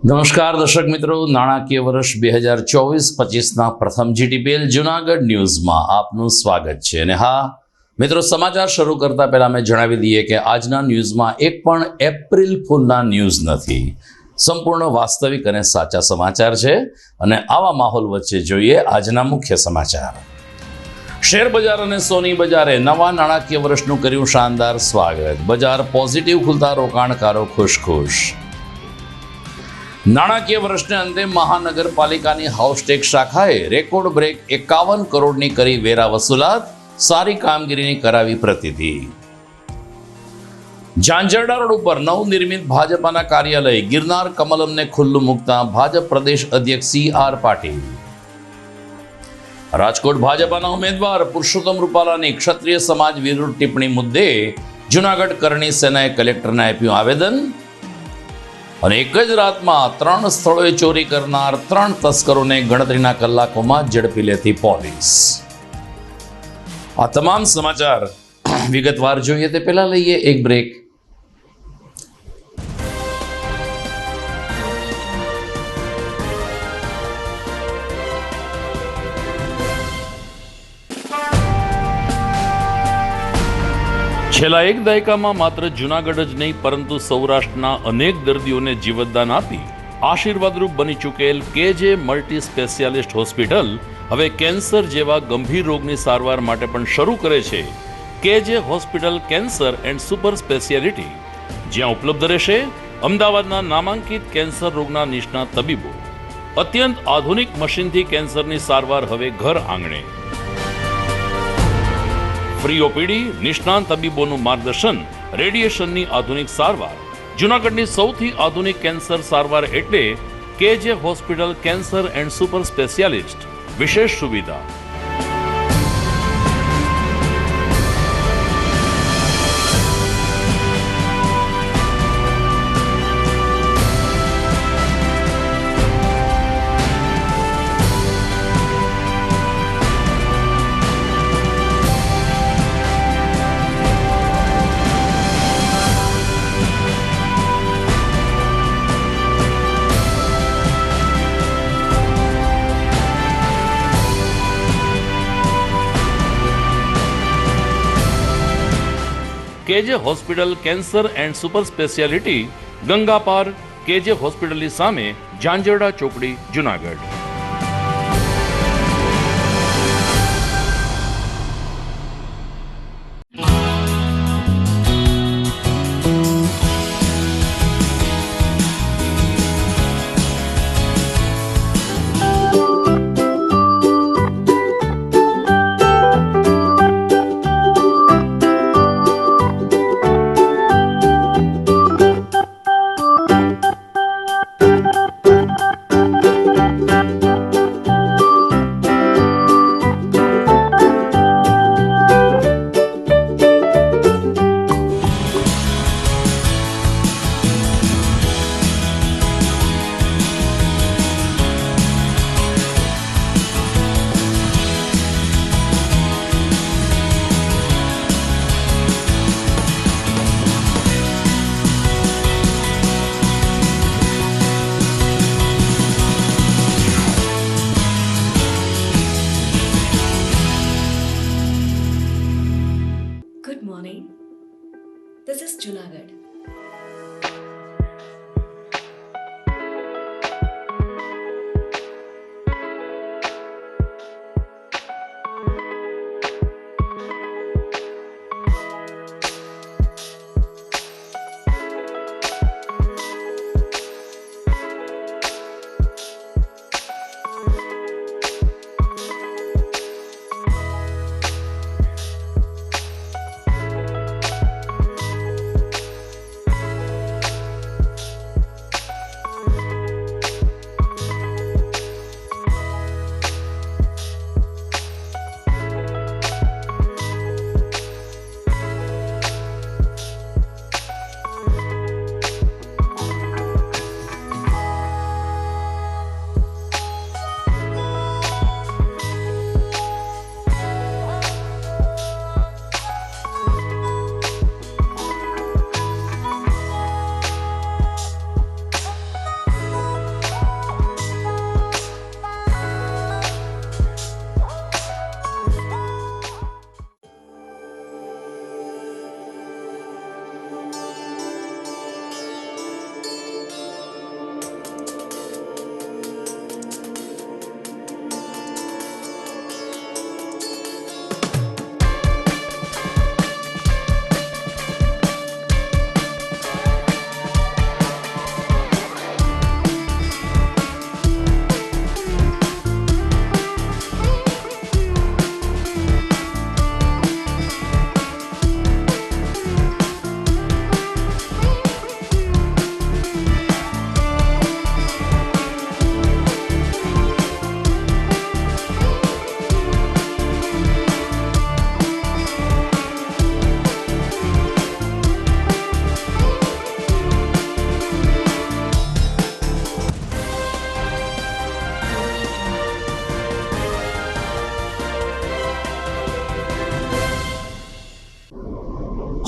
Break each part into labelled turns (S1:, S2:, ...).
S1: નમસ્કાર દર્શક મિત્રો, નાણાકીય વર્ષ 2024-25ના પ્રથમ જીટીપીએલ જૂનાગઢ ન્યૂઝમાં આપનું સ્વાગત છે. અને હા મિત્રો, સમાચાર શરૂ કરતા પહેલા અમે જણાવી દઈએ કે આજના ન્યૂઝમાં એક પણ એપ્રિલ ફૂલના ન્યૂઝ નથી. સંપૂર્ણ વાસ્તવિક અને સાચા સમાચાર છે. અને આવા માહોલ વચ્ચે જોઈએ આજના મુખ્ય સમાચાર. શેર બજાર અને સોની બજારે નવા નાણાકીય વર્ષનું કર્યું શાનદાર સ્વાગત. બજાર પોઝિટિવ ખુલતા રોકાણકારો ખુશ. નાણાકીય વર્ષને અંતે મહાનગરપાલિકાની હાઉસટેક્સ શાખાએ રેકોર્ડ બ્રેક 51 કરોડની કરી વેરા વસૂલાત. સારી કામગીરીની કરાવી પ્રતિતિ. ઝાંઝરડા રોડ ઉપર નવનિર્મિત ભાજપાના કાર્યાલય ગિરનાર કમલમને ખુલ્લું મૂકતા ભાજપ પ્રદેશ અધ્યક્ષ CR પાટીલ. રાજકોટ ભાજપાના ઉમેદવાર પુરુષોત્તમ રૂપાલાની ક્ષત્રિય સમાજ વિરુદ્ધ ટિપ્પણી મુદ્દે જૂનાગઢ કરણી સેનાએ કલેક્ટરને આપ્યું આવેદન. અને એક જ રાતમાં 3 સ્થળોએ ચોરી કરનાર 3 તસ્કરોને ગણતરીના કલાકોમાં ઝડપી લેતી પોલીસ. આ તમામ સમાચાર વિગતવાર જોઈએ તે પહેલા લઈએ એક બ્રેક. છેલ્લા એક દાયકામાં માત્ર જૂનાગઢ જ નહીં પરંતુ સૌરાષ્ટ્રના અનેક દર્દીઓને જીવતદાન આપી આશીર્વાદરૂપ બની ચૂકેલ KJ મલ્ટી સ્પેશિયાલિસ્ટ હોસ્પિટલ હવે કેન્સર જેવા ગંભીર રોગની સારવાર માટે પણ શરૂ કરે છે KJ hospital cancer and super speciality, જ્યાં ઉપલબ્ધ રહેશે અમદાવાદના નામાંકિત કેન્સર રોગના નિષ્ણાત તબીબો. અત્યંત આધુનિક મશીનથી કેન્સરની સારવાર હવે ઘર આંગણે. ફ્રી OPD, નિષ્ણાંત તબીબોનું માર્ગદર્શન, રેડિયેશનની આધુનિક સારવાર. જૂનાગઢની સૌથી આધુનિક કેન્સર સારવાર એટલે KJ hospital cancer and super specialist. વિશેષ સુવિધા. KJ hospital cancer and super speciality, Ganga પાર, KJ હોસ્પિટલની સામે, ઝાંઝરડા ચોકડી, Junagadh.
S2: Good morning. This is Junagadh.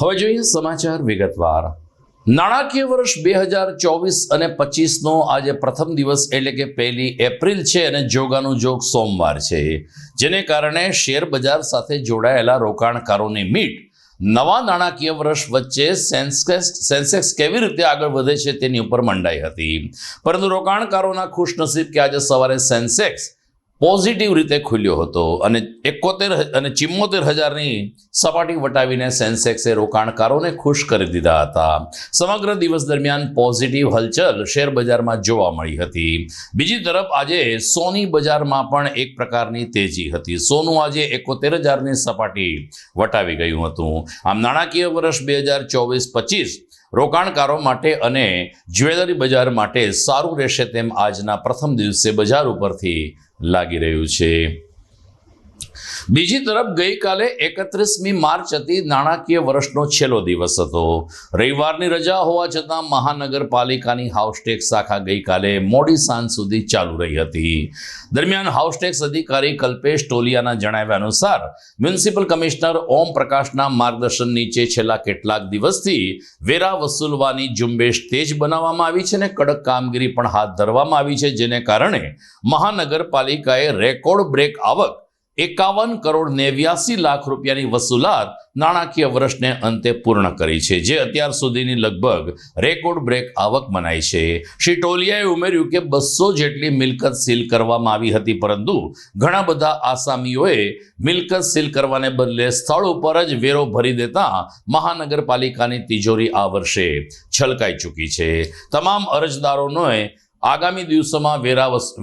S1: હવે જોઈએ સમાચાર વિગતવાર. નાણાકીય વર્ષ 2024 અને 25નો આજે પ્રથમ દિવસ એટલે કે 1 એપ્રિલ છે અને જોગાનું જોગ સોમવાર છે, જેને કારણે શેર બજાર સાથે જોડાયેલા રોકાણકારોની મીટ નવા નાણાકીય વર્ષ વચ્ચે સેન્સેક્સ કેવી રીતે આગળ વધે છે તેની ઉપર મંડાઈ હતી. પરંતુ રોકાણકારોના ખુશનસીબ કે આજે સવારે સેન્સેક્સ પોઝિટિવ રીતે ખુલ્યો હતો અને 71 અને 74,000ની સપાટી વટાવીને સેન્સેક્સે રોકાણકારોને ખુશ કરી દીધા હતા. સમગ્ર દિવસ દરમિયાન પોઝિટિવ હલચલ શેર બજારમાં જોવા મળી હતી. બીજી તરફ આજે સોની બજારમાં પણ એક પ્રકારની તેજી હતી. સોનું આજે 71,000ની સપાટી વટાવી ગયું હતું. આમ નાણાકીય વર્ષ 2024-25 રોકાણકારો માટે અને જ્વેલરી બજાર માટે સારું રહેશે તેમ આજના પ્રથમ દિવસે બજાર ઉપરથી લાગી રહ્યું છે. બીજી તરફ ગઈકાલે 31મી માર્ચ હતી. નાણાકીય વર્ષનો છેલ્લો દિવસ હતો. રવિવારની રજા હોવા છતાં મહાનગરપાલિકાની હાઉસટેક્સ શાખા ગઈકાલે મોડી સાંજ સુધી ચાલુ રહી હતી. દરમિયાન હાઉસટેક્સ અધિકારી કલ્પેશ ટોલિયાના જણાવ્યા અનુસાર મ્યુનિસિપલ કમિશનર ઓમ પ્રકાશના માર્ગદર્શન નીચે છેલ્લા કેટલાક દિવસથી વેરા વસૂલવાની ઝુંબેશ તેજ બનાવવામાં આવી છે અને કડક કામગીરી પણ હાથ ધરવામાં આવી છે, જેને કારણે મહાનગરપાલિકાએ રેકોર્ડ બ્રેક આવક 51 કરોડ 89 લાખ રૂપિયાની વસૂલાત નાણાકીય વર્ષને અંતે પૂર્ણ કરી છે, જે અત્યાર સુધીની લગભગ રેકોર્ડ બ્રેક આવક મનાઈ છે. શ્રી ટોલિયાએ ઉમેર્યું કે 200 જેટલી મિલકત સીલ કરવામાં આવી હતી, પરંતુ ઘણા બધા આસામીઓએ મિલકત સીલ કરવાને બદલે સ્થળ ઉપર જ વેરો ભરી દેતા મહાનગરપાલિકાની તિજોરી આ વર્ષે છલકાઈ ચૂકી છે. તમામ અરજદારોને આગામી દિવસોમાં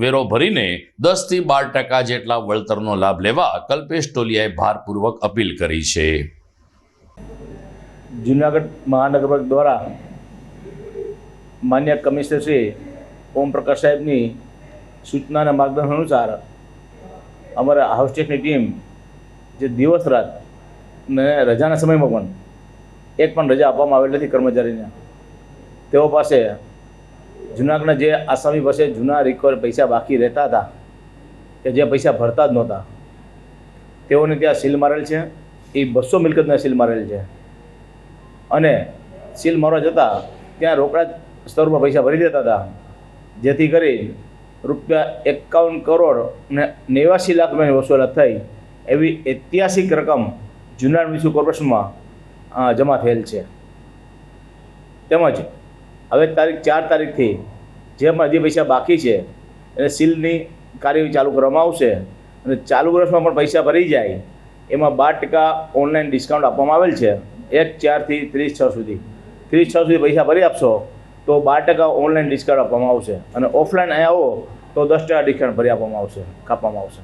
S1: વેરો ભરીને 10થી 12% જેટલા વળતરનો લાભ લેવા કલ્પેશ ટોલિયાએ ભારપૂર્વક અપીલ કરી છે.
S3: જૂનાગઢ મહાનગરપાલિકા દ્વારા માન્ય કમિશનર શ્રી ઓમ પ્રકાશ સાહેબની સૂચના અને માર્ગદર્શન અનુસાર અમારા હાઉસટેક્સની ટીમ જે દિવસ રાત ને રજાના સમયમાં પણ એક પણ રજા આપવામાં આવેલ નથી કર્મચારીને. તેઓ પાસે જૂનાગઢના જે આસામી પાસે જૂના રિકવર પૈસા બાકી રહેતા હતા કે જે પૈસા ભરતા જ નહોતા, તેઓને ત્યાં સીલ મારેલ છે. એ 200 મિલકતને સીલ મારેલ છે અને સીલ મારવા જતાં ત્યાં રોકડા સ્તર પર પૈસા ભરી દેતા હતા, જેથી કરી ₹51 કરોડ ને 89 લાખ રૂપિયાની વસૂલાત થઈ. એવી ઐતિહાસિક રકમ જૂનાગઢ મ્યુનિસિપલ કોર્પોરેશનમાં જમા થયેલ છે. તેમજ હવે તારીખ 4 તારીખથી જે પૈસા બાકી છે એને સીલની કાર્યવાહી ચાલુ કરવામાં આવશે અને ચાલુ વર્ષમાં પણ પૈસા ભરી જાય એમાં 12% ઓનલાઈન ડિસ્કાઉન્ટ આપવામાં આવેલ છે. 1/4 થી 30/6 સુધી 30/6 સુધી પૈસા ભરી આપશો તો 12% ઓનલાઈન ડિસ્કાઉન્ટ આપવામાં આવશે અને ઓફલાઈન અહીંયા આવો તો 10% ડિસ્કાઉન્ટ ભરી કાપવામાં આવશે.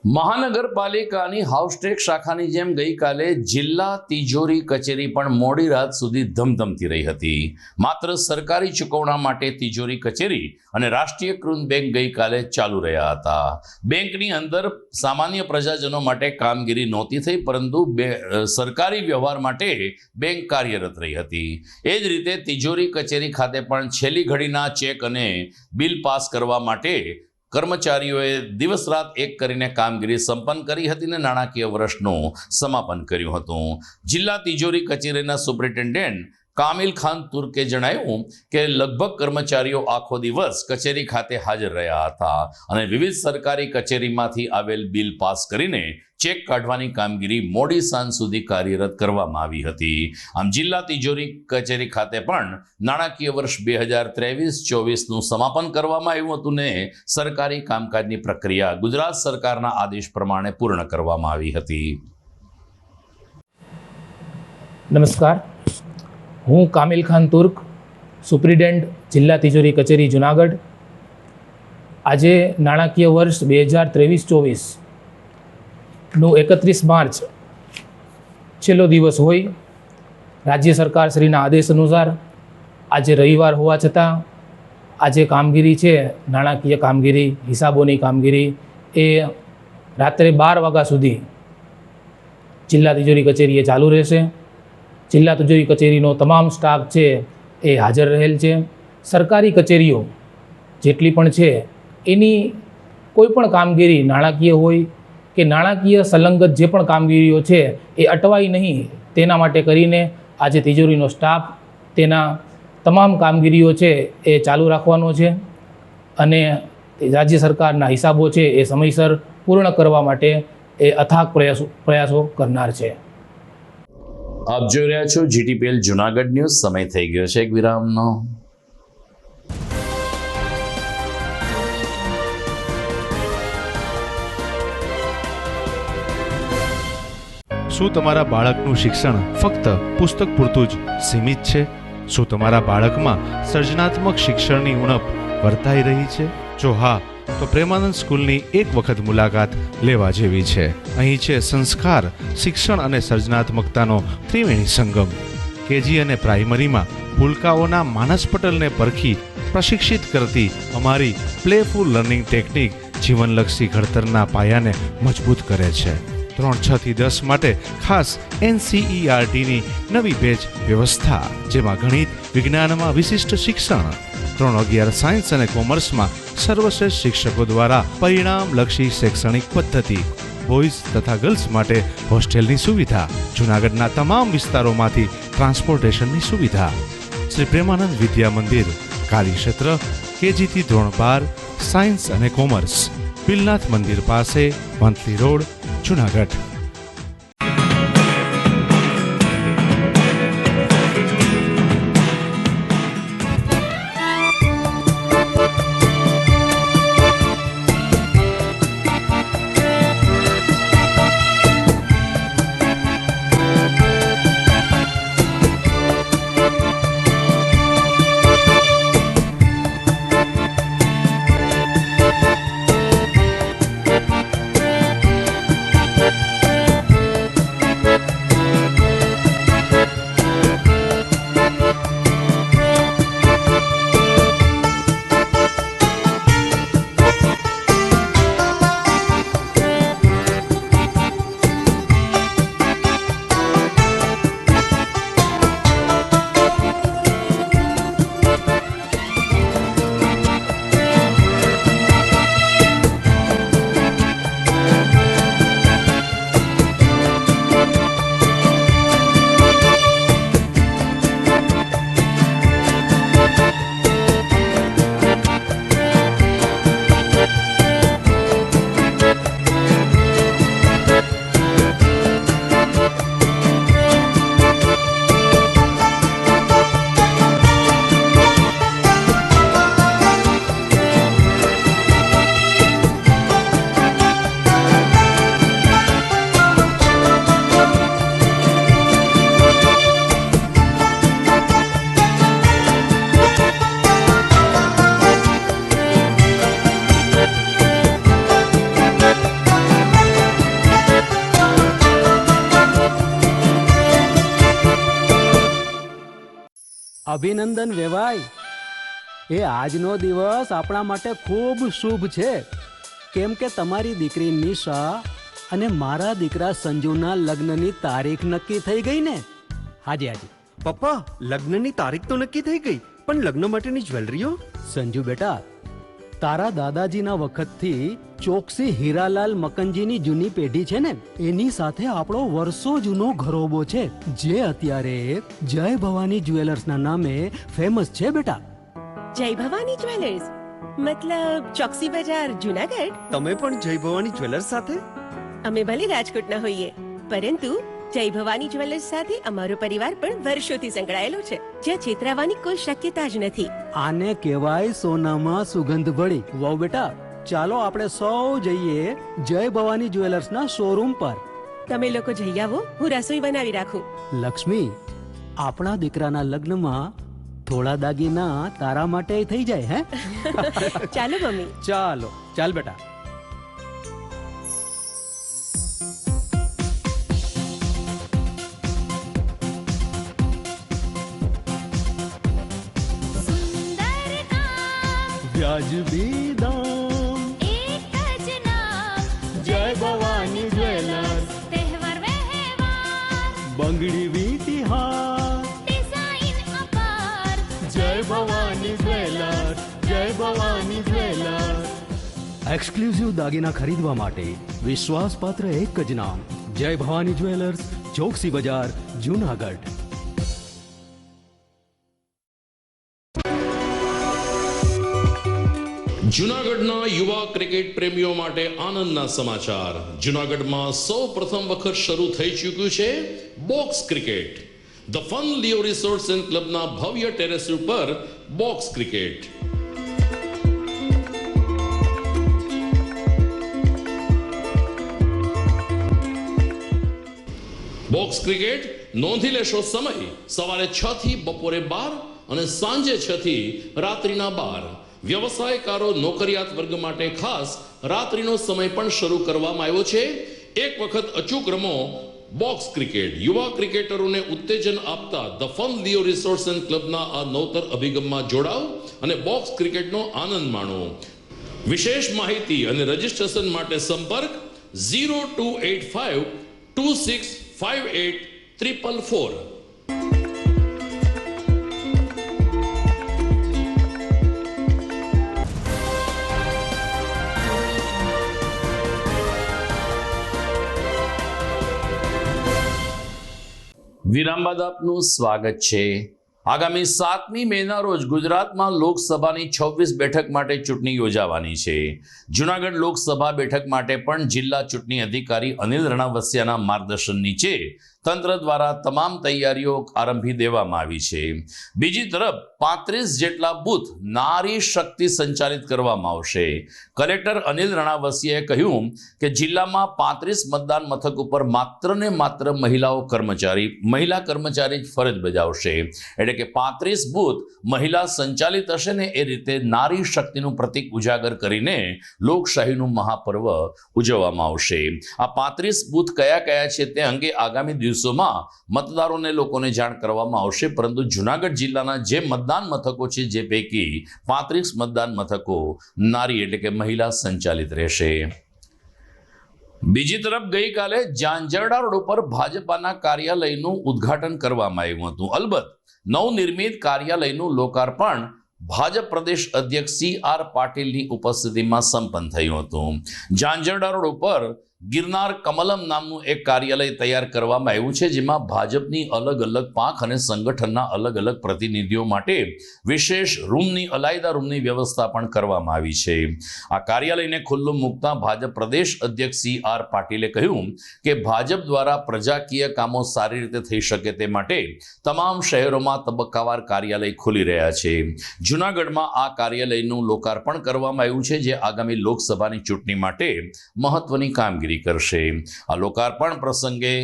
S1: મહાનગરપાલિકાની હાઉસટેક્સ શાખાની જેમ ગઈકાલે જિલ્લા તિજોરી કચેરી પણ મોડી રાત સુધી ધમધમતી રહી હતી. માત્ર સરકારી ચૂકવણા માટે તિજોરી કચેરી અને રાષ્ટ્રીયકૃત બેંક ગઈકાલે ચાલુ રહ્યા હતા. બેંકની અંદર સામાન્ય પ્રજાજનો માટે કામગીરી નહોતી થઈ, પરંતુ સરકારી વ્યવહાર માટે બેંક કાર્યરત રહી હતી. એ જ રીતે તિજોરી કચેરી ખાતે પણ છેલ્લી ઘડીના ચેક અને બિલ પાસ કરવા માટે કર્મચારીઓએ દિવસ રાત એક કરીને કામગીરી સંપન્ન કરી હતી અને નાણાકીય વર્ષનું સમાપન કર્યું હતું. જિલ્લા તિજોરી કચેરીના સુપ્રિન્ટેન્ડન્ટ કામિલ ખાન તુર્કે જણાવ્યું કે લગભગ કર્મચારીઓ આખો દિવસ કચેરી ખાતે હાજર રહ્યા હતા અને વિવિધ સરકારી કચેરીમાંથી આવેલ બિલ પાસ કરીને ચેક કાઢવાની કામગીરી મોડી સાંજ સુધી કાર્યરત કરવામાં આવી હતી. આમ જિલ્લા તિજોરી કચેરી ખાતે પણ નાણાકીય વર્ષ 2023-24નું સમાપન કરવામાં આવ્યું હતું ને સરકારી કામકાજની પ્રક્રિયા ગુજરાત સરકારના આદેશ પ્રમાણે પૂર્ણ કરવામાં આવી હતી.
S4: નમસ્કાર, હું કામિલ ખાન તુર્ક, સુપ્રિન્ટેન્ડન્ટ જિલ્લા તિજોરી કચેરી જુનાગઢ. આજે નાણાકીય વર્ષ 2023-24નું 31 માર્ચ છેલ્લો દિવસ હોય. રાજ્ય સરકાર શ્રીના આદેશ અનુસાર આજે રવિવાર હોવા છતાં આજે કામગીરી છે, નાણાકીય કામગીરી, હિસાબોની કામગીરી એ રાત્રે 12 વાગ્યા સુધી જિલ્લા તિજોરી કચેરીએ ચાલુ રહેશે. જિલ્લા તિજોરી કચેરીનો તમામ સ્ટાફ છે એ હાજર રહેલ છે. સરકારી કચેરીઓ જેટલી પણ છે એની કોઈ પણ કામગીરી નાણાકીય હોય કે નાણાકીય સંલગ્ન જે પણ કામગીરીઓ છે એ અટવાય નહીં, તેના માટે કરીને આજે તિજોરીનો સ્ટાફ તેના તમામ કામગીરીઓ છે એ ચાલુ રાખવાનો છે અને રાજ્ય સરકારના હિસાબો છે એ સમયસર પૂર્ણ કરવા માટે એ અથાગ પ્રયાસો કરનાર છે.
S1: આપ જોઈ રહ્યા છો જીટીપીએલ જુનાગઢ ન્યૂઝ. સમય થઈ ગયો છે એક વિરામનો.
S5: શું તમારા બાળકનું શિક્ષણ ફક્ત પુસ્તક પૂરતું જ સીમિત છે? શું તમારા બાળકમાં સર્જનાત્મક શિક્ષણની ઉણપ વર્તાઈ રહી છે? જો હા, તો પ્રેમાનંદ સ્કૂલની એક વખત મુલાકાત લેવા જેવી છે. અહીં છે સંસ્કાર, શિક્ષણ અને સર્જનાત્મકતાનો ત્રિવેણી સંગમ. કેજી અને પ્રાઇમરીમાં ભૂલકાઓના માનસ પટલને પરખી પ્રશિક્ષિત કરતી અમારી પ્લેફુલ લર્નિંગ ટેકનિક જીવનલક્ષી ઘડતરના પાયાને મજબૂત કરે છે. 3-6 થી 10 માટે ખાસ NCERTની નવી બેચ વ્યવસ્થા, જેમાં ગણિત વિજ્ઞાનમાં વિશિષ્ટ શિક્ષણ, 3-11 સાયન્સ અને કોમર્સમાં સર્વશ્રેષ્ઠ શિક્ષકો દ્વારા પરિણામલક્ષી શૈક્ષણિક પદ્ધતિ, બોયઝ તથા ગર્લ્સ માટે હોસ્ટેલની સુવિધા, જૂનાગઢના તમામ વિસ્તારોમાંથી ટ્રાન્સપોર્ટેશનની સુવિધા. શ્રી પ્રેમાનંદ વિદ્યા મંદિર, કાર્યક્ષેત્ર કેજીથી ધોરણ 12, સાયન્સ અને કોમર્સ, બિલનાથ મંદિર પાસે, મંથલી રોડ, જૂનાગઢ.
S6: અભિનંદન વેવાય. એ આજનો દિવસ આપણા માટે ખૂબ શુભ છે, કેમ કે તમારી દીકરી નિશા અને મારા દીકરા સંજુના લગ્નની તારીખ નક્કી થઈ ગઈ ને. હાજી હાજી
S7: પપ્પા, લગ્નની તારીખ તો નક્કી થઈ ગઈ, પણ લગ્ન માટેની જ્વેલરીઓ?
S6: સંજુ બેટા, તારા દાદાજીના વખતથી ચોકસી હીરાલાલ મકનજીની જૂની પેઢી છે ને, એની સાથે આપણો વર્ષો જૂનો ઘરોબો છે, જે અત્યારે જય ભવાની જ્વેલર્સના નામે ફેમસ છે બેટા.
S8: જય ભવાની જ્વેલર્સ મતલબ ચોકસી બજાર, જુનાગઢ?
S7: તમે પણ જય ભવાની જ્વેલર્સ સાથે?
S8: અમે ભલે રાજકોટના હોઈએ, પરંતુ જય ભવાની જ્વેલર્સ સાથે અમારો પરિવાર પણ વર્ષોથી સંકળાયેલો છે, જ્યાં છેતરાવાની કોઈ શક્યતા જ નથી.
S6: આને કહેવાય સોનામાં સુગંધ ભળી. વાવ બેટા, ચાલો આપણે સૌ જઈએ જય ભવાની જ્વેલર્સના શોરૂમ પર.
S8: તમે લોકો જઈ આવો, હું રસોઈ બનાવી રાખું.
S6: લક્ષ્મી, આપણા દીકરાના લગ્નમાં થોડા દાગીના તારા માટે થઈ જાય. હે
S8: ચાલો મમ્મી.
S6: ચાલો ચાલ બેટા. વ્યાજબી દામ,
S9: એક જ નામ,
S6: જય ભવાની જ્વેલર્સ.
S9: તહેવાર વ્યવહાર,
S6: બંગડી વીટી હાર,
S9: ડિઝાઇન અપાર,
S6: જય ભવાની જ્વેલર્સ, જય ભવાની જ્વેલર્સ. એક્સક્લુઝિવ દાગીના ખરીદવા માટે વિશ્વાસપાત્ર એક જ નામ, જય ભવાની જ્વેલર્સ, ચોકસી બજાર, જુનાગઢ.
S1: જૂનાગઢના યુવા ક્રિકેટ પ્રેમીઓ માટે આનંદના સમાચાર. જૂનાગઢમાં સૌ પ્રથમ વખત શરૂ થઈ ચૂક્યું છે box cricket. The Fun Leo Resorts and ક્લબના ભવ્ય ટેરેસ ઉપર બોક્સ ક્રિકેટ. બોક્સ ક્રિકેટ નોંધી લેશો સમય સવારે 6 થી બપોરે 12 અને સાંજે 6 થી રાત્રિના 12. વ્યવસાયકારો નોકરિયાત વર્ગ માટે ખાસ રાત્રિનો સમય પણ શરૂ કરવામાં આવ્યો છે. એક વખત અચૂક રમો બોક્સ ક્રિકેટ. યુવા ક્રિકેટરોને ઉત્તેજન આપતા the Fun Leo Resorts and ક્લબના આ નવતર અભિગમમાં જોડાઓ અને બોક્સ ક્રિકેટનો આનંદ માણો. વિશેષ માહિતી અને રજીસ્ટ્રેશન માટે સંપર્ક 0285 2658 444. વિરામ બાદ આપનું સ્વાગત છે. આગામી 7મી મેના રોજ ગુજરાતમાં લોકસભાની 26 બેઠક માટે ચૂંટણી યોજાવાની છે. જૂનાગઢ લોકસભા બેઠક માટે પણ જિલ્લા ચૂંટણી અધિકારી અનિલ રણાવસિયાના માર્ગદર્શન નીચે તંત્ર દ્વારા તમામ તૈયારીઓ આરંભી દેવામાં આવી છે. બીજી તરફ 35 જેટલા બૂથ નારી શક્તિ સંચાલિત કરવામાં આવશે. કલેક્ટર અનિલ રણાવસિયાએ કહ્યું કે જિલ્લામાં 35 મતદાન મથક ઉપર માત્ર ને માત્ર મહિલા કર્મચારી જ ફરજ બજાવશે. એટલે કે 35 બૂથ મહિલા સંચાલિત હશે ને એ રીતે નારી શક્તિનું પ્રતીક ઉજાગર કરીને લોકશાહીનું મહાપર્વ ઉજવવામાં આવશે. આ 35 બૂથ કયા કયા છે તે અંગે આગામી દિવસોમાં મતદારોને લોકોને જાણ કરવામાં આવશે. પરંતુ જૂનાગઢ જિલ્લાના જે મતદાન મથકો છે જે પૈકી 35 મતદાન મથકો નારી એટલે કે મહિલા સંચાલિત રહેશે. બીજી તરફ ગઈકાલે ઝાંઝરડા રોડ ઉપર ભાજપાના કાર્યાલયનું ઉદ્ઘાટન કરવામાં આવ્યું હતું. અલબત્ત નવનિર્મિત કાર્યાલયનું લોકાર્પણ ભાજપ પ્રદેશ અધ્યક્ષ CR પાટીલની ઉપસ્થિતિમાં સંપન્ન થયું હતું. ઝાંઝરડા રોડ ઉપર ગિરનાર કમલમ નામનું એક કાર્યાલય તૈયાર કરવામાં આવ્યું છે, જેમાં ભાજપની અલગ અલગ પાંખ અને સંગઠનના અલગ અલગ પ્રતિનિધિઓ માટે વિશેષ અલાયદા રૂમની વ્યવસ્થા પણ કરવામાં આવી છે. આ કાર્યાલયને ખુલ્લું મૂકતા ભાજપ પ્રદેશ અધ્યક્ષ CR પાટીલે કહ્યું કે ભાજપ દ્વારા પ્રજાકીય કામો સારી રીતે થઈ શકે તે માટે તમામ શહેરોમાં તબક્કાવાર કાર્યાલય ખુલી રહ્યા છે. જૂનાગઢમાં આ કાર્યાલયનું લોકાર્પણ કરવામાં આવ્યું છે, જે આગામી લોકસભાની ચૂંટણી માટે મહત્વની કામગીરી કરશે. આ લોકાર્પણ પ્રસંગે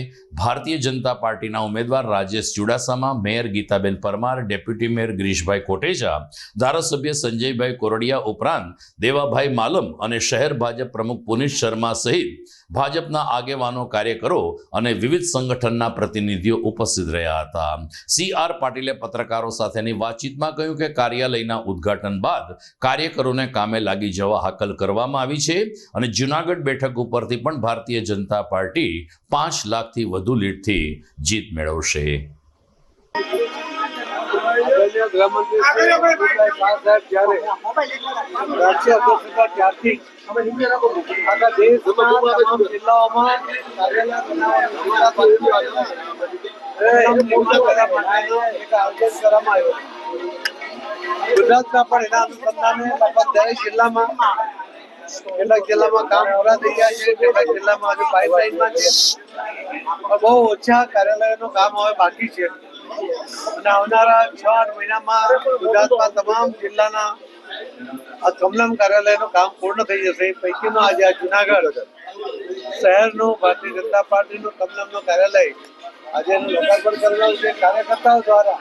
S1: ભારતીય જનતા પાર્ટીના ઉમેદવાર Rajesh Chudasama, mayor Gitaben Parmar, deputy mayor Girishbhai Kotecha, ધારાસભ્ય સંજયભાઈ કોરડિયા ઉપરાંત દેવાભાઈ માલમ અને શહેર ભાજપ પ્રમુખ પુનિત શર્મા સહિત ભાજપના આગેવાનો, કાર્યકરો અને વિવિધ સંગઠનના પ્રતિનિધિઓ ઉપસ્થિત રહ્યા હતા. CR પાટીલે પત્રકારો સાથેની વાતચીતમાં કહ્યું કે કાર્યાલયના ઉદ્ઘાટન બાદ કાર્યકરોને કામે લાગી જવા હાકલ કરવામાં આવી છે અને જૂનાગઢ બેઠક ઉપરથી પણ ભારતીય જનતા પાર્ટી 5 લાખથી વધુ લીડથી જીત મેળવશે.
S10: ગુજરાતમાં પણ એના અનુસંધાને લગભગ દરેક જિલ્લામાં કેટલાક જિલ્લામાં કામ પૂરા થઈ ગયા છે, કેટલાક જિલ્લામાં હજુ પાઇપલાઇનમાં છે. બહુ ઓછા કાર્યાલયોનું કામ હવે બાકી છે અને આવનારા 6-8 મહિનામાં ગુજરાતમાં તમામ જિલ્લાના આ કમલમ કાર્યાલયનું કામ પૂર્ણ થઈ જશે. એ પૈકીનો આજે આ જુનાગઢ શહેરનું ભારતીય જનતા પાર્ટીનું કમલમનું કાર્યાલય આજે એનું લોકાર્પણ કરવામાં છે. કાર્યકર્તાઓ દ્વારા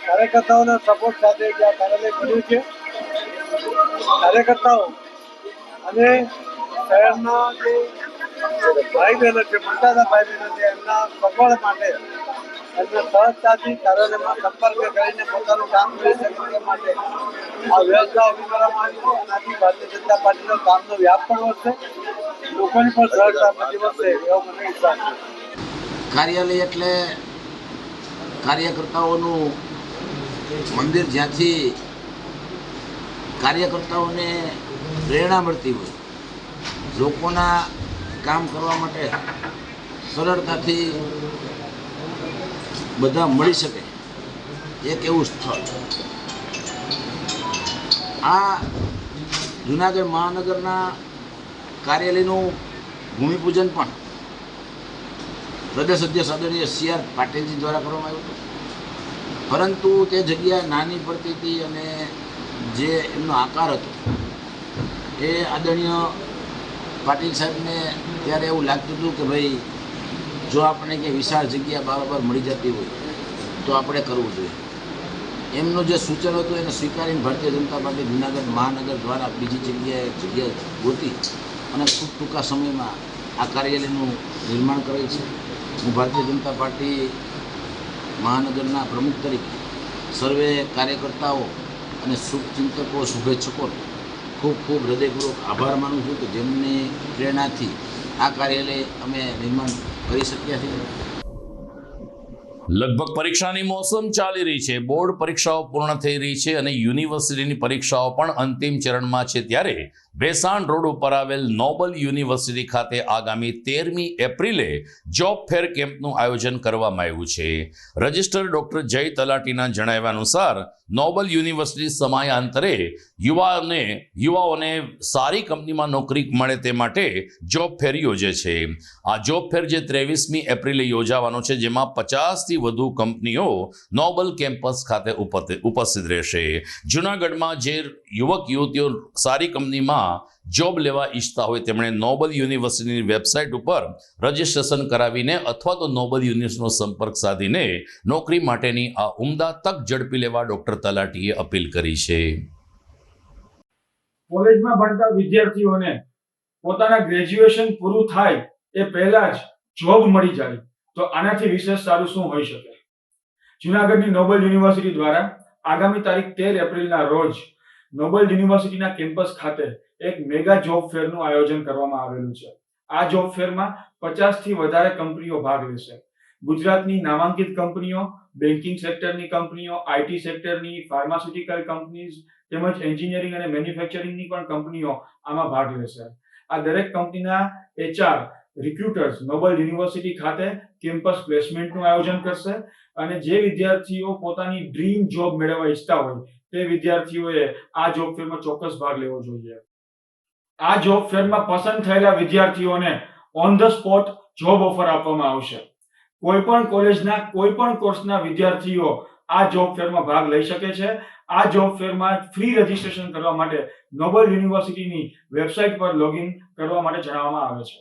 S10: કાર્યકર્તાઓના સપોર્ટ સાથે જે આ કાર્યાલય બન્યું છે, કાર્યકર્તાઓ અને શહેરના જે ભાઈ બહેનો છે, મતદાતા ભાઈ બહેનો છે, એમના સગવડ માટે એમને સહજતાથી કાર્યાલયમાં સંપર્ક કરીને પોતાનું કામ કરી શકે તે માટે આ વ્યવસ્થા ઊભી કરવામાં આવી છે. એનાથી ભારતીય જનતા પાર્ટીનો કામનો વ્યાપ પણ વધશે, લોકોની પણ સહજતા બધી વધશે એવો મને વિશ્વાસ છે.
S11: કાર્યાલય એટલે કાર્યકર્તાઓનું મંદિર, જ્યાંથી કાર્યકર્તાઓને પ્રેરણા મળતી હોય, લોકોના કામ કરવા માટે સરળતાથી બધા મળી શકે એક એવું સ્થળ. આ જૂનાગઢ મહાનગરના કાર્યાલયનું ભૂમિપૂજન પણ પ્રદેશ અધ્યક્ષ આદરણીય CR પાટીલજી દ્વારા કરવામાં આવ્યું હતું. પરંતુ તે જગ્યા નાની પડતી હતી અને જે એમનો આકાર હતો એ આદરણીય પાટીલ સાહેબને ત્યારે એવું લાગતું હતું કે ભાઈ જો આપણે કંઈ વિશાળ જગ્યા બરાબર મળી જતી હોય તો આપણે કરવું જોઈએ. એમનું જે સૂચન હતું એને સ્વીકારીને ભારતીય જનતા પાર્ટી જૂનાગઢ મહાનગર દ્વારા બીજી જગ્યા ગોતી અને ખૂબ ટૂંકા સમયમાં આ કાર્યાલયનું નિર્માણ કરેલ છે. હું ભારતીય જનતા પાર્ટી મહાનગરના પ્રમુખ તરીકે સર્વે કાર્યકર્તાઓ અને શુભચિંતકો શુભેચ્છકો ખૂબ ખૂબ હૃદયપૂર્વક આભાર માનું છું કે જેમની પ્રેરણાથી આ કાર્યાલય અમે નિર્માણ કરી શક્યા છીએ.
S1: લગભગ પરીક્ષાની મોસમ ચાલી રહી છે, બોર્ડ પરીક્ષાઓ પૂર્ણ થઈ રહી છે અને યુનિવર્સિટીની પરીક્ષાઓ પણ અંતિમ ચરણમાં છે. ત્યારે ભેસાણ રોડ ઉપર આવેલ નોબલ યુનિવર્સિટી ખાતે આગામી 13મી એપ્રિલે જોબ ફેર કેમ્પનું આયોજન કરવામાં આવ્યું છે. રજિસ્ટર ડોક્ટર જય તલાટીના જણાવ્યા અનુસાર નોબલ યુનિવર્સિટી સમયાંતરે યુવાઓને સારી કંપનીમાં નોકરી મળે તે માટે જોબ ફેર યોજે છે. આ જોબ ફેર જે 23મી એપ્રિલે યોજાવાનો છે, જેમાં 50થી વધુ કંપનીઓ નોબલ કેમ્પસ ખાતે ઉપસ્થિત રહેશે. જૂનાગઢમાં જે યુવક યુવતીઓ સારી કંપનીમાં જોબ લેવા ઈચ્છતા હોય તેમણે નોબલ યુનિવર્સિટીની વેબસાઇટ ઉપર રજિસ્ટ્રેશન કરાવીને અથવા તો નોબલ યુનિવર્સિટીનો સંપર્ક સાધીને નોકરી માટેની આ ઉમદા તક ઝડપી લેવા ડોક્ટર તલાટીએ અપીલ કરી છે.
S12: કોલેજમાં ભણતા વિદ્યાર્થીઓને પોતાના ગ્રેજ્યુએશન પૂરું થાય એ પહેલા જ જોબ મળી જાય તો આનાથી વિશેષ સારું શું હોઈ શકે. જૂનાગઢની નોબલ યુનિવર્સિટી દ્વારા આગામી તારીખ 13 એપ્રિલના રોજ નોબલ યુનિવર્સિટીના કેમ્પસ ખાતે એક મેગા જોબ ફેરનું આયોજન કરવામાં આવેલું છે. આ જોબ ફેરમાં 50થી વધારે કંપનીઓ ભાગ લેશે. ગુજરાતની નામાંકિત કંપનીઓ, બેન્કિંગ સેક્ટરની કંપનીઓ, IT સેક્ટરની, ફાર્માસ્યુટિકલ કંપનીઝ તેમજ એન્જિનિયરિંગ અને મેન્યુફેક્ચરિંગની પણ કંપનીઓ આમાં ભાગ લેશે. આ દરેક કંપનીના HR રિક્રુટર્સ નોબલ યુનિવર્સિટી ખાતે કેમ્પસ પ્લેસમેન્ટનું આયોજન કરશે અને જે વિદ્યાર્થીઓ પોતાની ડ્રીમ જોબ મેળવવા ઈચ્છતા હોય તે વિદ્યાર્થીઓએ આ જોબ ફેરમાં ચોક્કસ ભાગ લેવો જોઈએ. આ જોબ ફેરમાં પસંદ થયેલા વિદ્યાર્થીઓને on the spot job offer આપવામાં આવશે. કોઈ પણ કોલેજના કોઈ પણ કોર્સના વિદ્યાર્થીઓ આ જોબ ફેરમાં ભાગ લઈ શકે છે. આ જોબ ફેરમાં ફ્રી રજીસ્ટ્રેશન કરવા માટે નોબલ યુનિવર્સિટીની વેબસાઇટ પર લોગિન કરવા માટે જણાવવામાં આવે છે.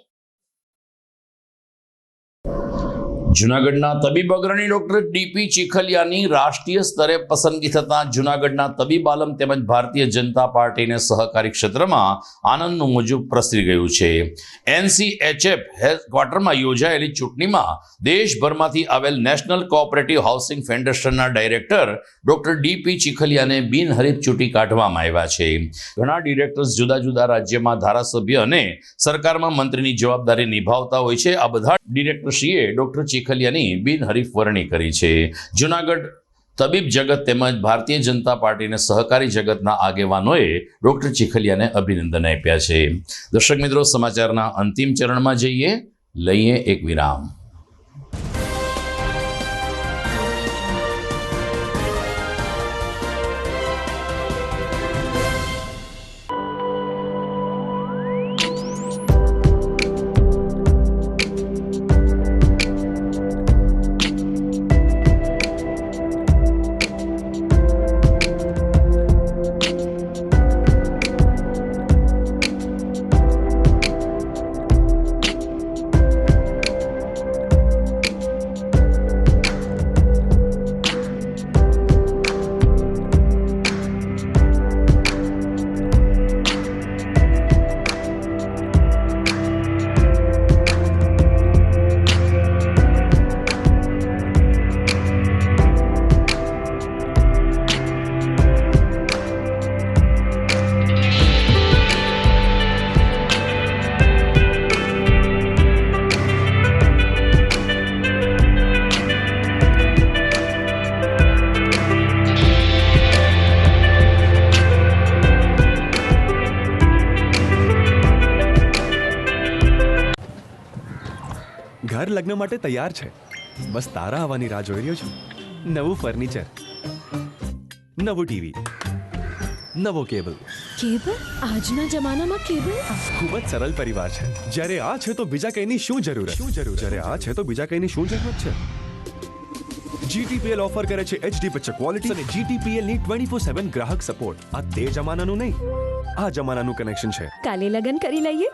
S1: જૂનાગઢના તબીબ અગ્રણી ડોક્ટર ડીપી ચીખલિયાની રાષ્ટ્રીય સ્તરે પસંદગી થતાં જૂનાગઢના તબીબ આલમ તેમજ ભારતીય જનતા પાર્ટીને સહકારી ક્ષેત્રમાં આનંદનું મોજું પ્રસરી ગયું છે. NCHF હેડક્વાર્ટરમાં યોજાયેલી ચૂંટણીમાં દેશભરમાંથી આવેલ નેશનલ કોઓપરેટિવ હાઉસિંગ ફેડરેશનના ડાયરેક્ટર ડોક્ટર ડીપી ચીખલિયાને બિનહરીફ ચૂંટી કાઢવામાં આવ્યા છે. ઘણા ડિરેક્ટર્સ જુદા જુદા રાજ્યમાં ધારાસભ્ય અને સરકારમાં મંત્રીની જવાબદારી નિભાવતા હોય છે. આ બધા ડિરેક્ટરશ્રીએ ડોક્ટર ચીખલિયાની બિનહરીફ વરણી કરી છે. જૂનાગઢ તબીબ જગત તેમજ ભારતીય જનતા પાર્ટીને સહકારી જગતના આગેવાનોએ ડોક્ટર ચીખલિયાને અભિનંદન આપ્યા છે. દર્શક મિત્રો, સમાચારના અંતિમ ચરણમાં જઈએ, લઈએ એક વિરામ.
S13: ઘર લગ્ન માટે તૈયાર છે. બસ તારા આવવાની રાહ જોઈ રહ્યો છું. નવું ફર્નિચર, નવું ટીવી, નવો કેબલ.
S9: કેબલ? આજના જમાનામાં કેબલ?
S13: ખૂબ જ સરળ પરિવાર છે. જ્યારે આ છે તો બીજા કંઈની શું જરૂરત? જ્યારે આ છે તો બીજા કંઈની શું જરૂરત છે? GTPL ઓફર કરે છે HD પિક્ચર ક્વોલિટી અને GTPL ની 24/7 ગ્રાહક સપોર્ટ. આ તે જમાનાનું નહીં, આ જમાનાનું કનેક્શન છે.
S9: કાલે લગન કરી લઈએ.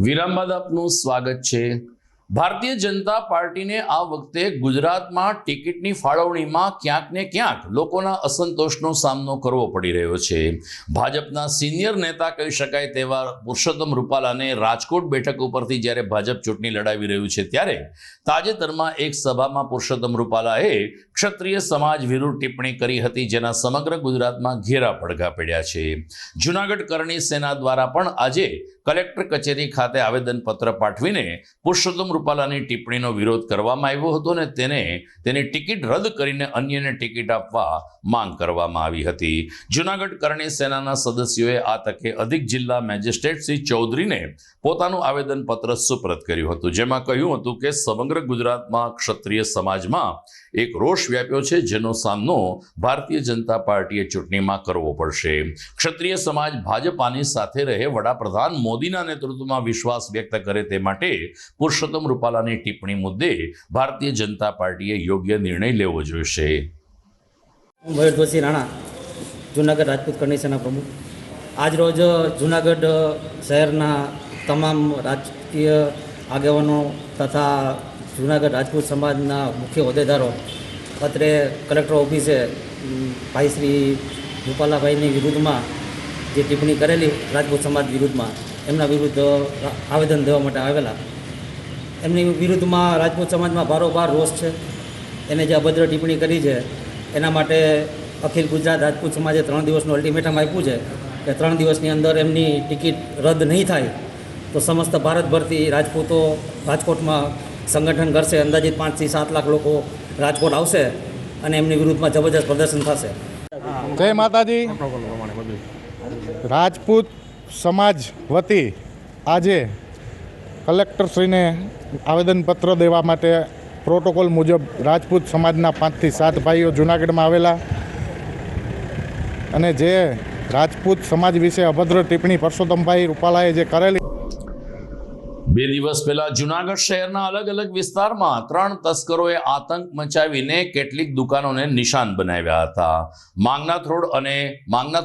S1: વિરામ બાદ આપનું સ્વાગત છે. ભારતીય જનતા પાર્ટીને આ વખતે ગુજરાતમાં ટિકિટની ફાળવણીમાં ક્યાંક ને ક્યાંક લોકોના અસંતોષનો સામનો કરવો પડી રહ્યો છે. ભાજપના સિનિયર નેતા કહી શકાય તેવા પુરુષોત્તમ રૂપાલાને રાજકોટ બેઠક ઉપરથી જ્યારે ભાજપ ચૂંટણી લડાવી રહ્યું છે ત્યારે તાજેતરમાં એક સભામાં પુરુષોત્તમ રૂપાલાએ ક્ષત્રિય સમાજ વિરુદ્ધ ટિપ્પણી કરી હતી, જેના સમગ્ર ગુજરાતમાં ઘેરા પડઘા પડ્યા છે. જૂનાગઢ કરણી સેના દ્વારા પણ આજે કલેક્ટર કચેરી ખાતે આવેદનપત્ર પાઠવીને પુરુષોત્તમ રૂપાલાની ટિપ્પણીનો વિરોધ કરવામાં આવ્યો હતો અને તેની ટિકિટ રદ કરીને અન્યને ટિકિટ આપવા માંગ કરવામાં આવી હતી. જૂનાગઢ કરણી સેનાના સદસ્યોએ આ તકે અધિક જિલ્લા મેજિસ્ટ્રેટ શ્રી ચૌધરીને પોતાનું આવેદનપત્ર સુપ્રત કર્યું હતું, જેમાં કહ્યું હતું કે સમગ્ર ગુજરાતમાં ક્ષત્રિય સમાજમાં એક રોષ વ્યાપ્યો છે, જેનો સામનો ભારતીય જનતા પાર્ટીએ ચૂંટણીમાં કરવો પડશે. ક્ષત્રિય સમાજ ભાજપાની સાથે રહે, વડાપ્રધાન મોદીના નેતૃત્વમાં વિશ્વાસ વ્યક્ત કરે તે માટે પુરુષોત્તમ રૂપાલાની ટિપ્પણી મુદ્દે ભારતીય જનતા પાર્ટીએ યોગ્ય નિર્ણય લેવો જોઈશે.
S14: હું મયુર જોશી રાણા, જૂનાગઢ રાજપૂત કરણી સેના પ્રમુખ. આજરોજ જૂનાગઢ શહેરના તમામ રાજકીય આગેવાનો તથા જૂનાગઢ રાજપૂત સમાજના મુખ્ય હોદ્દેદારો અત્રે કલેક્ટર ઓફિસે ભાઈ શ્રી રૂપાલાભાઈની વિરુદ્ધમાં જે ટિપ્પણી કરેલી રાજપૂત સમાજ વિરુદ્ધમાં, એમના વિરુદ્ધ આવેદન દેવા માટે આવેલા. એમની વિરુદ્ધમાં રાજપૂત સમાજમાં બારોબાર રોષ છે. એને જે અભદ્ર ટિપ્પણી કરી છે એના માટે અખિલ ગુજરાત રાજપૂત સમાજે 3 દિવસનું અલ્ટિમેટમ આપ્યું છે કે 3 દિવસની અંદર એમની ટિકિટ રદ નહીં થાય તો સમસ્ત ભારતભરથી રાજપૂતો રાજકોટમાં સંગઠન કરશે. અંદાજિત 5 થી 7 લાખ લોકો રાજકોટ આવશે અને એમની વિરુદ્ધમાં જબરજસ્ત પ્રદર્શન થશે.
S15: જય માતાજી. રાજપૂત સમાજ વતી આજે કલેક્ટરશ્રીને આવેદનપત્ર દેવા માટે પ્રોટોકોલ મુજબ રાજપૂત સમાજના 5 થી 7 ભાઈઓ જૂનાગઢમાં આવેલા અને જે રાજપૂત સમાજ વિશે અભદ્ર ટિપ્પણી પરસોત્તમભાઈ રૂપાલાએ જે કરેલી.
S1: 2 દિવસ પહેલા જૂનાગઢ શહેરના અલગ અલગ વિસ્તારમાં 3 તસ્કરોએ આતંક મચાવીને કેટલીક દુકાનોને નિશાન બનાવ્યા હતા. માંગનાથ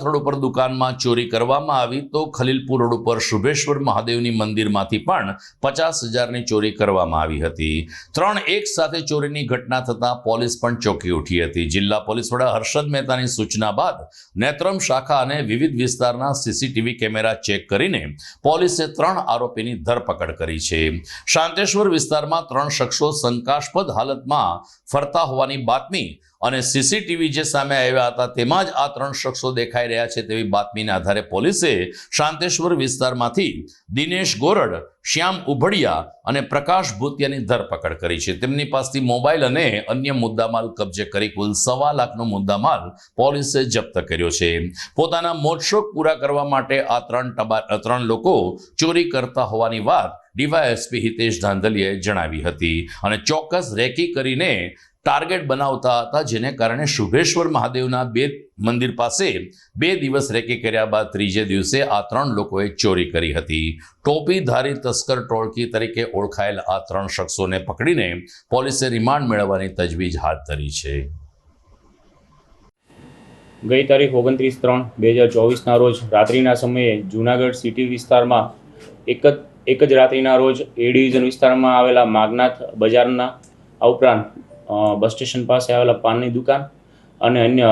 S1: રોડ ઉપર દુકાનમાં ચોરી કરવામાં આવી તો ખલીલપુર રોડ ઉપર શુભેશ્વર મહાદેવની મંદિરમાંથી પણ 50,000ની ચોરી કરવામાં આવી હતી. 3 એક સાથે ચોરીની ઘટના થતાં પોલીસ પણ ચોંકી ઉઠી હતી. જિલ્લા પોલીસ વડા હર્ષદ મહેતાની સૂચના બાદ નેત્રમ શાખા અને વિવિધ વિસ્તારના સીસીટીવી કેમેરા ચેક કરીને પોલીસે 3 આરોપીની ધરપકડ કરી છે. શાંતેશ્વર વિસ્તારમાં 3 શખ્સો શંકાસ્પદ હાલતમાં ફરતા હોવાની બાતમી અને સીસીટીવી જે સામે આવ્યા હતા તેમાં જ આ 3 શખ્સો દેખાઈ રહ્યા છે તેવી બાતમીના આધારે પોલીસે શાંતેશ્વર વિસ્તારમાંથી દિનેશ ગોરડ, શ્યામ ઉભડિયા અને પ્રકાશ ભૂતિયાની ધરપકડ કરી છે. તેમની પાસેથી મોબાઈલ અને અન્ય મુદ્દામાલ કબજે કરી કુલ 1.25 લાખનો મુદ્દામાલ પોલીસે જપ્ત કર્યો છે. પોતાના મોજશોખ પૂરા કરવા માટે આ 3 લોકો ચોરી કરતા હોવાની વાત ડીવાયએસપી હિતેશ ધાંધલીએ જણાવી હતી અને ચોક્કસ રેકી કરીને ટાર્ગેટ બનાવતા હતા, જેને કારણે શુભેશ્વર મહાદેવના મંદિર પાસે 2 દિવસ રેકી કર્યા બાદ 3જે દિવસે આ 3 લોકોએ ચોરી કરી હતી. ટોપીધારી તસ્કર ટોળકી તરીકે ઓળખાયેલ આ 3 શખ્સોને પકડીને પોલીસે રિમાન્ડ મેળવવાની તજવીજ હાથ ધરી છે.
S16: ગઈ તારીખ 29/3/2024ના રોજ રાત્રિના સમયે જૂનાગઢ સિટી વિસ્તારમાં એક જ રાત્રિના રોજ એ ડિવિઝન વિસ્તારમાં આવેલા માગનાથ બજારના ઉપરાંત બસ સ્ટેશન પાસે આવેલા પાનની દુકાન અને અન્ય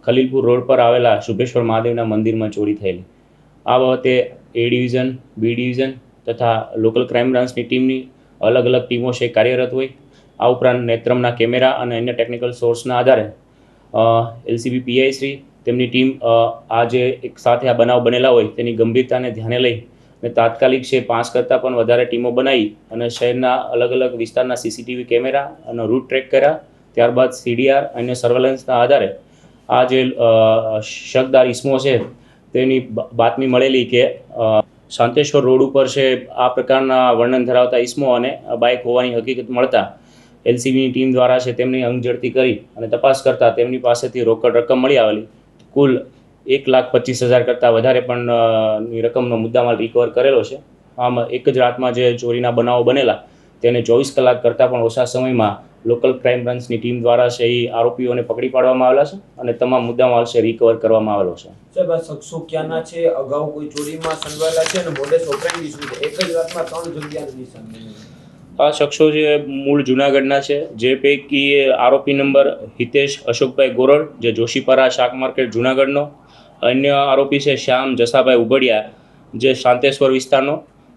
S16: ખલીલપુર રોડ પર આવેલા શુભેશ્વર મહાદેવના મંદિરમાં ચોરી થયેલી. આ બાબતે એ ડિવિઝન, બી ડિવિઝન તથા લોકલ ક્રાઇમ બ્રાન્ચની ટીમની અલગ અલગ ટીમો છે કાર્યરત હોય. આ ઉપરાંત નેત્રમના કેમેરા અને અન્ય ટેકનિકલ સોર્સના આધારે LCB PI શ્રી તેમની ટીમ આ જે એક સાથે આ બનાવ બનેલા હોય તેની ગંભીરતાને ધ્યાને લઈ અને તાત્કાલિક છે 5 કરતાં પણ વધારે ટીમો બનાવી અને શહેરના અલગ અલગ વિસ્તારના સીસીટીવી કેમેરા અને રૂટ ટ્રેક કર્યા. ત્યારબાદ CDR અને સર્વેલન્સના આધારે આ જે શકદાર ઇસમો છે તેની બાતમી મળેલી કે શાંતેશ્વર રોડ ઉપર છે આ પ્રકારના વર્ણન ધરાવતા ઇસમો અને બાઇક હોવાની હકીકત મળતા LCBની ટીમ દ્વારા છે તેમની અંગઝડતી કરી અને તપાસ કરતાં તેમની પાસેથી રોકડ રકમ મળી આવેલી. કુલ 1,25,000 કરતાં વધારે પણ રકમનો મુદ્દામાલ રિકવર કરેલો છે. આમ એક જ રાતમાં જે ચોરીના બનાવો બનેલા તેને 24 કલાક કરતાં પણ ઓછા સમયમાં લોકલ ક્રાઇમ બ્રાન્ચની ટીમ દ્વારા છે એ આરોપીઓને પકડી પાડવામાં આવેલા છે અને તમામ મુદ્દામાલ છે રિકવર કરવામાં આવેલો છે.
S17: સાહેબ, આ શખ્સો ક્યાંના છે? અગાઉ કોઈ ચોરીમાં સંડવાયેલા છે અને મોડેસ ઓપરેન્ડી શું છે? એક જ રાતમાં 3 જગ્યાનું નિશાન.
S16: આ શખ્સો જે મૂળ જૂનાગઢના છે, જે પૈકી આરોપી નંબર હિતેશ અશોકભાઈ ગોરડ, જે જોશીપરા શાક માર્કેટ જૂનાગઢનો. અન્ય આરોપી છે શ્યામ જસાભાઈ ઉભડિયા, જે શાંતેશ્વર વિસ્તારનો.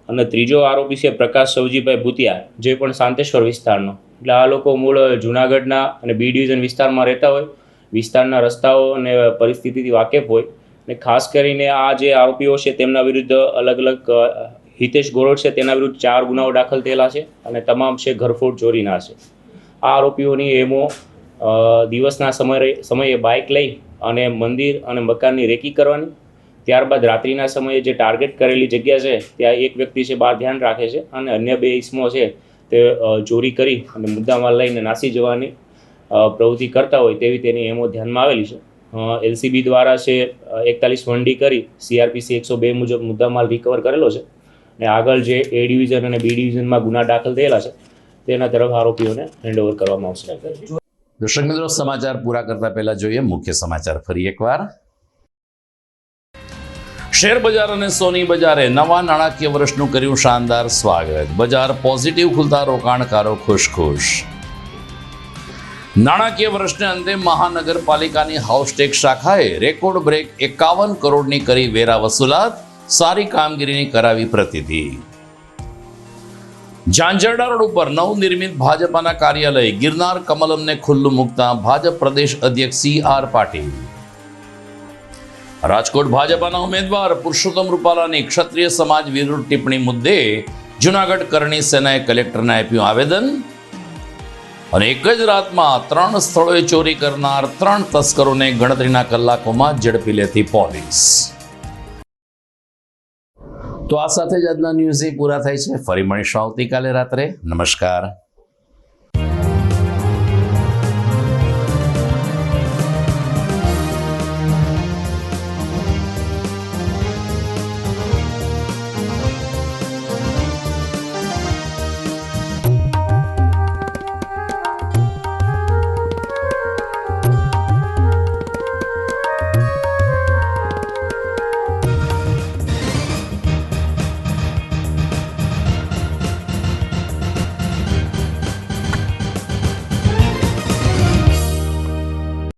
S16: અને ત્રીજો આરોપી છે પ્રકાશ સવજીભાઈ ભૂતિયા, જે પણ શાંતેશ્વર વિસ્તારનો. એટલે આ લોકો મૂળ જૂનાગઢના અને બી ડિવિઝન વિસ્તારમાં રહેતા હોય, વિસ્તારના રસ્તાઓ અને પરિસ્થિતિથી વાકેફ હોય. અને ખાસ કરીને આ જે આરોપીઓ છે તેમના વિરુદ્ધ અલગ અલગ હિતેશ ગોરડ છે તેના વિરુદ્ધ 4 ગુનાઓ દાખલ થયેલા છે અને તમામ છે ઘરફોડ ચોરીના છે. આ આરોપીઓની એમો દિવસના સમયે બાઇક લઈ અને મંદિર અને મકાનની રેકી કરવાની, ત્યારબાદ રાત્રિના સમયે જે ટાર્ગેટ કરેલી જગ્યા છે ત્યાં એક વ્યક્તિ છે બહાર ધ્યાન રાખે છે અને અન્ય 2 ઇસમો છે તે ચોરી કરી અને મુદ્દામાલ લઈને નાસી જવાની પ્રવૃત્તિ કરતા હોય તેવી તેની એમો ધ્યાનમાં આવેલી છે. LCB દ્વારા છે 41 વંડી કરી CRPC 102 મુજબ મુદ્દામાલ રિકવર કરેલો છે અને આગળ જે A ડિવિઝન અને B ડિવિઝનમાં ગુના દાખલ થયેલા છે તેના તરફ આરોપીઓને હેન્ડઓવર કરવામાં આવશે.
S1: દર્શક મિત્રો, સમાચાર પૂરા કરતા પહેલા જોઈએ મુખ્ય સમાચાર ફરી એકવાર. શેર બજાર અને સોની બજારે નવા નાણાકીય વર્ષનું કર્યું શાનદાર સ્વાગત. બજાર પોઝિટિવ ખુલતા રોકાણકારો ખુશ. નાણાકીય વર્ષને અંતે મહાનગરપાલિકાની હાઉસટેક શાખાએ રેકોર્ડ બ્રેક 51 કરોડની કરી વેરા વસૂલાત. સારી કામગીરીની કરાવી પ્રતિતિ. ઝાંઝરડા રોડ ઉપર નવનિર્મિત ભાજપાના કાર્યાલય ગિરનાર કમલમને ખુલ્લું મૂકતા ભાજપ પ્રદેશ અધ્યક્ષ CR પાટીલ. રાજકોટ ભાજપાના ઉમેદવાર પુરુષોત્તમ રૂપાલાની ક્ષત્રિય સમાજ વિરુદ્ધ ટિપ્પણી મુદ્દે જૂનાગઢ કરણી સેનાએ કલેક્ટરને આપ્યું આવેદન. અને એક જ રાતમાં 3 સ્થળોએ ચોરી કરનાર 3 તસ્કરોને ગણતરીના કલાકોમાં ઝડપી લેતી પોલીસ. તો આ સાથે જ આજના ન્યૂઝ પૂરા થાય છે. ફરી મળીશું આવતીકાલે રાત્રે. નમસ્કાર.